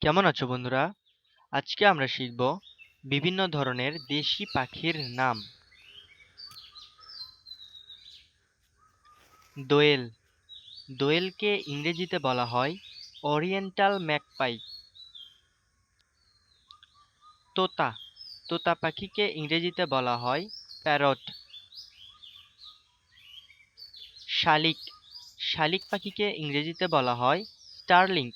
কেমন আছো বন্ধুরা? আজকে আমরা শিখব বিভিন্ন ধরনের দেশি পাখির নাম। দোয়েল। দোয়েলকে ইংরেজিতে বলা হয় ওরিয়েন্টাল ম্যাগপাই। তোতা। তোতা পাখিকে ইংরেজিতে বলা হয় প্যারট। শালিক। শালিক পাখিকে ইংরেজিতে বলা হয় স্টারলিং।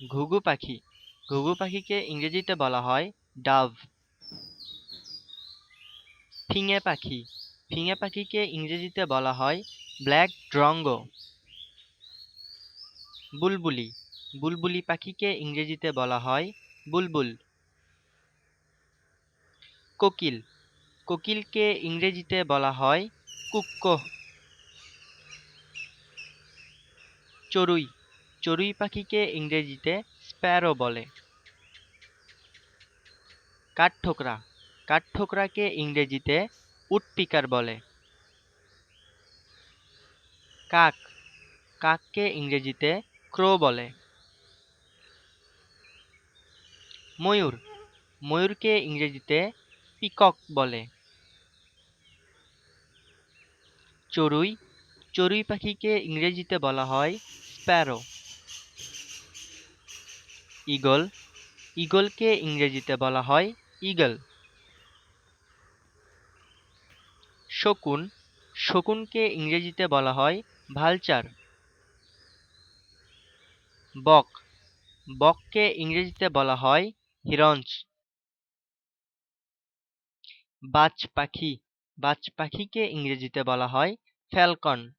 ঘুঘু পাখি। ঘুঘু পাখিকে ইংরেজিতে বলা হয় ডাভ। ফিঙে পাখি। ফিঙে পাখিকে ইংরেজিতে বলা হয় ব্ল্যাক ড্রঙ্গো। বুলবুলি। বুলবুলি পাখিকে ইংরেজিতে বলা হয় বুলবুল। কোকিল। কোকিলকে ইংরেজিতে বলা হয় কুক্কো। চড়ুই। চড়ুই পাখিকে ইংরেজিতে স্প্যারো বলে। কাঠঠোকরা। কাঠঠোকরাকে ইংরেজিতে উডপিকার বলে। কাক। কাককে ইংরেজিতে ক্রো বলে। ময়ূর। ময়ূরকে ইংরেজিতে পিকক বলে। চড়ুই। চড়ুই পাখিকে ইংরেজিতে বলা হয় স্প্যারো। ঈগল। ঈগলকে ইংরেজিতে বলা হয় ঈগল। শকুন। শকুনকে ইংরেজিতে বলা হয় ভালচার। বক। বককে ইংরেজিতে বলা হয় হিরঞ্চ। বাজ পাখি। বাজ পাখিকে ইংরেজিতে বলা হয় ফ্যালকন।